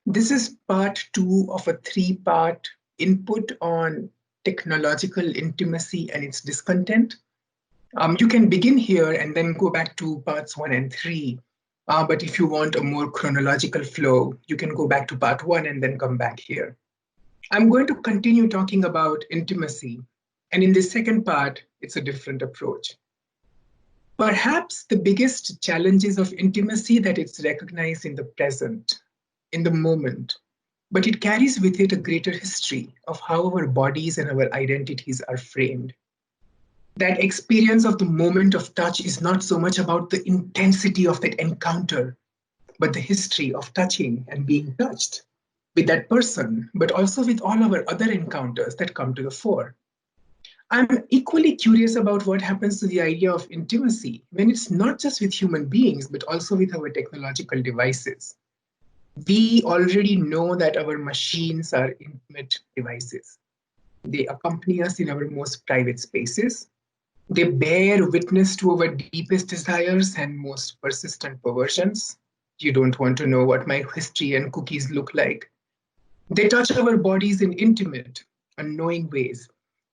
This is part 2 of a 3-part input on technological intimacy and its discontent. You can begin here and then go back to parts 1 and 3. But if you want a more chronological flow, you can go back to part 1 and then come back here. I'm going to continue talking about intimacy. And in this second part, it's a different approach. Perhaps the biggest challenges of intimacy that it's recognized in the present, in the moment, but it carries with it a greater history of how our bodies and our identities are framed. That experience of the moment of touch is not so much about the intensity of that encounter, but the history of touching and being touched with that person, but also with all our other encounters that come to the fore. I'm equally curious about what happens to the idea of intimacy when it's not just with human beings, but also with our technological devices. We already know that our machines are intimate devices. They accompany us in our most private spaces. They bear witness to our deepest desires and most persistent perversions. You don't want to know what my history and cookies look like. They touch our bodies in intimate, unknowing ways.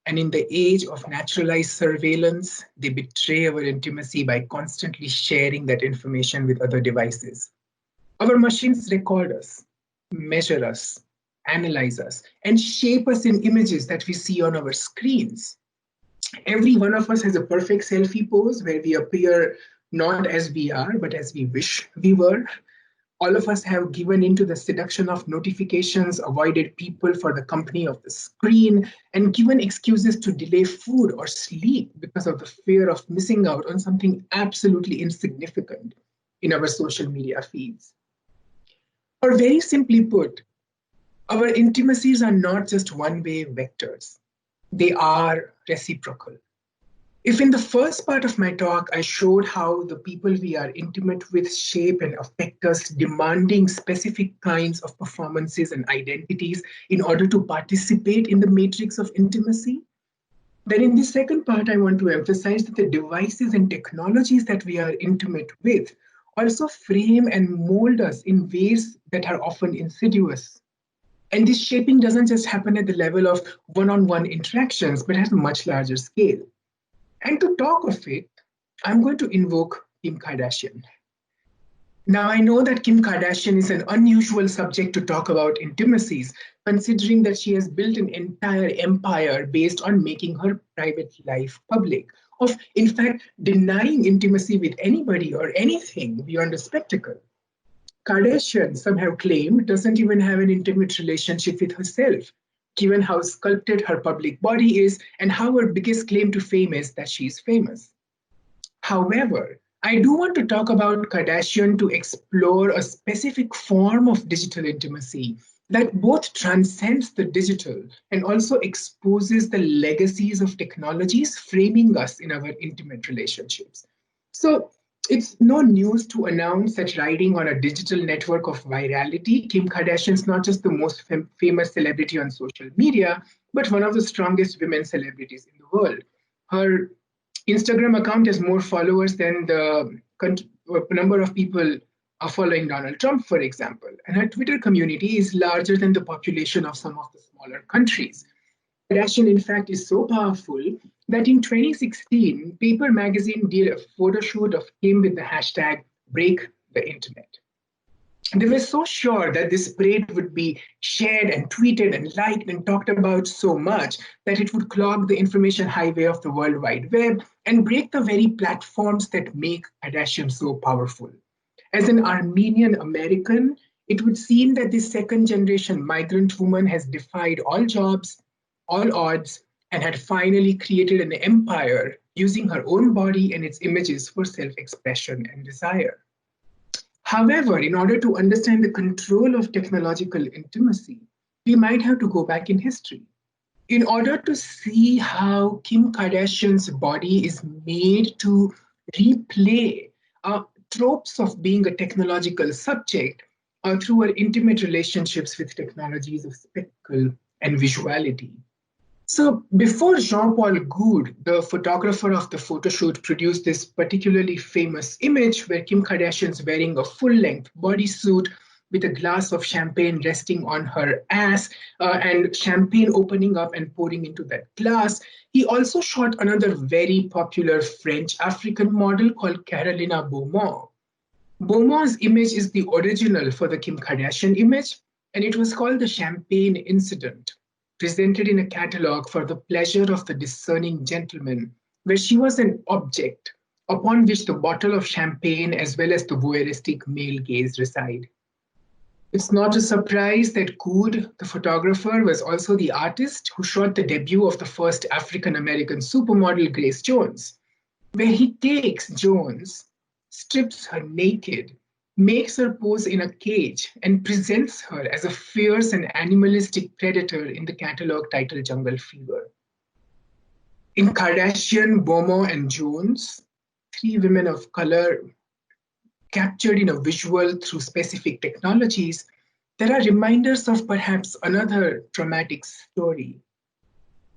And in the age of naturalized surveillance, they betray our intimacy by constantly sharing that information with other devices. Our machines record us, measure us, analyze us, and shape us in images that we see on our screens. Every one of us has a perfect selfie pose where we appear not as we are, but as we wish we were. All of us have given into the seduction of notifications, avoided people for the company of the screen, and given excuses to delay food or sleep because of the fear of missing out on something absolutely insignificant in our social media feeds. Or very simply put, our intimacies are not just one-way vectors. They are reciprocal. If in the first part of my talk, I showed how the people we are intimate with shape and affect us, demanding specific kinds of performances and identities in order to participate in the matrix of intimacy, then in the second part, I want to emphasize that the devices and technologies that we are intimate with also frame and mold us in ways that are often insidious. And this shaping doesn't just happen at the level of one-on-one interactions, but at a much larger scale. And to talk of it, I'm going to invoke Kim Kardashian. Now, I know that Kim Kardashian is an unusual subject to talk about intimacies, considering that she has built an entire empire based on making her private life public, of, in fact, denying intimacy with anybody or anything beyond a spectacle. Kardashian, some have claimed, doesn't even have an intimate relationship with herself, given how sculpted her public body is and how her biggest claim to fame is that she's famous. However, I do want to talk about Kardashian to explore a specific form of digital intimacy that both transcends the digital and also exposes the legacies of technologies framing us in our intimate relationships. So it's no news to announce that riding on a digital network of virality, Kim Kardashian is not just the most famous celebrity on social media, but one of the strongest women celebrities in the world. Her Instagram account has more followers than the number of people are following Donald Trump, for example. And her Twitter community is larger than the population of some of the smaller countries. Kardashian, in fact, is so powerful that in 2016, Paper Magazine did a photo shoot of Kim with the hashtag Break the Internet. They were so sure that this parade would be shared and tweeted and liked and talked about so much that it would clog the information highway of the World Wide Web and break the very platforms that make Kardashian so powerful. As an Armenian American, it would seem that this second-generation migrant woman has defied all jobs, all odds, and had finally created an empire using her own body and its images for self-expression and desire. However, in order to understand the control of technological intimacy, we might have to go back in history. In order to see how Kim Kardashian's body is made to replay tropes of being a technological subject through her intimate relationships with technologies of spectacle and visuality. So before Jean-Paul Goude, the photographer of the photo shoot, produced this particularly famous image where Kim Kardashian's wearing a full-length bodysuit with a glass of champagne resting on her ass and champagne opening up and pouring into that glass. He also shot another very popular French African model called Carolina Beaumont. Beaumont's image is the original for the Kim Kardashian image, and it was called the Champagne Incident, presented in a catalog for the pleasure of the discerning gentleman, where she was an object upon which the bottle of champagne as well as the voyeuristic male gaze reside. It's not a surprise that Good, the photographer, was also the artist who shot the debut of the first African-American supermodel, Grace Jones, where he takes Jones, strips her naked, makes her pose in a cage, and presents her as a fierce and animalistic predator in the catalog titled Jungle Fever. In Kardashian, Beaumont, and Jones, three women of color captured in a visual through specific technologies, there are reminders of perhaps another traumatic story.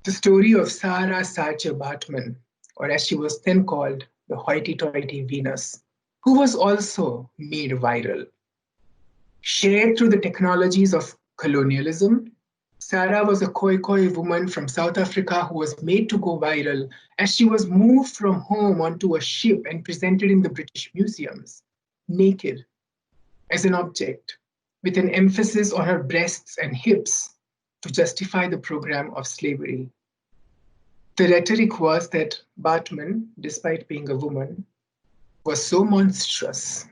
The story of Sarah Saartjie Baartman, or as she was then called, the hoity-toity Venus, who was also made viral. Shared through the technologies of colonialism, Sarah was a Khoi woman from South Africa who was made to go viral as she was moved from home onto a ship and presented in the British museums, naked, as an object, with an emphasis on her breasts and hips to justify the program of slavery. The rhetoric was that Baartman, despite being a woman, was so monstrous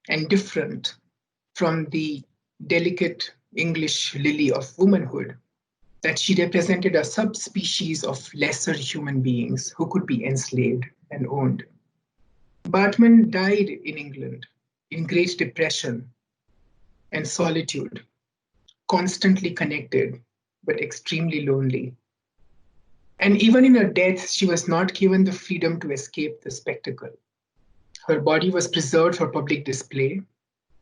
and different from the delicate English lily of womanhood that she represented a subspecies of lesser human beings who could be enslaved and owned. Baartman died in England in Great Depression and solitude, constantly connected, but extremely lonely. And even in her death, she was not given the freedom to escape the spectacle. Her body was preserved for public display,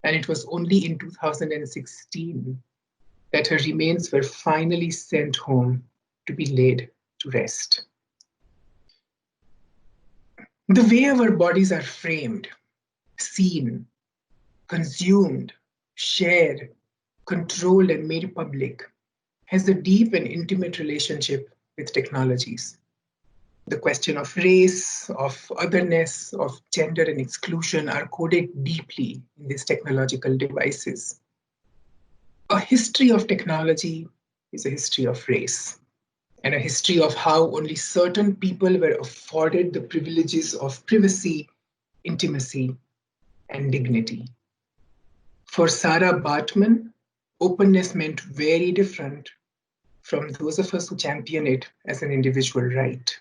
and it was only in 2016 that her remains were finally sent home to be laid to rest. The way our bodies are framed, seen, consumed, shared, controlled, and made public has a deep and intimate relationship with technologies. The question of race, of otherness, of gender and exclusion are coded deeply in these technological devices. A history of technology is a history of race, and a history of how only certain people were afforded the privileges of privacy, intimacy, and dignity. For Sarah Baartman, openness meant very different from those of us who champion it as an individual right.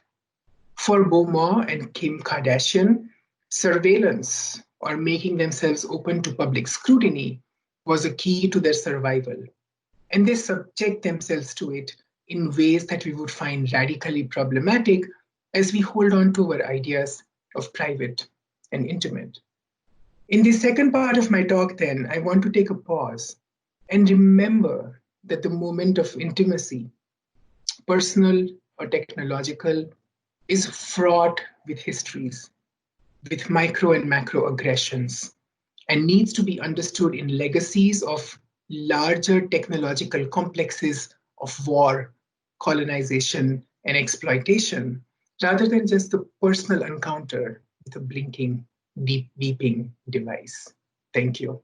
For Beaumont and Kim Kardashian, surveillance or making themselves open to public scrutiny was a key to their survival. And they subject themselves to it in ways that we would find radically problematic as we hold on to our ideas of private and intimate. In the second part of my talk, then, I want to take a pause and remember that the moment of intimacy, personal or technological, is fraught with histories, with micro and macro aggressions, and needs to be understood in legacies of larger technological complexes of war, colonization, and exploitation, rather than just the personal encounter with a blinking, deep beeping device. Thank you.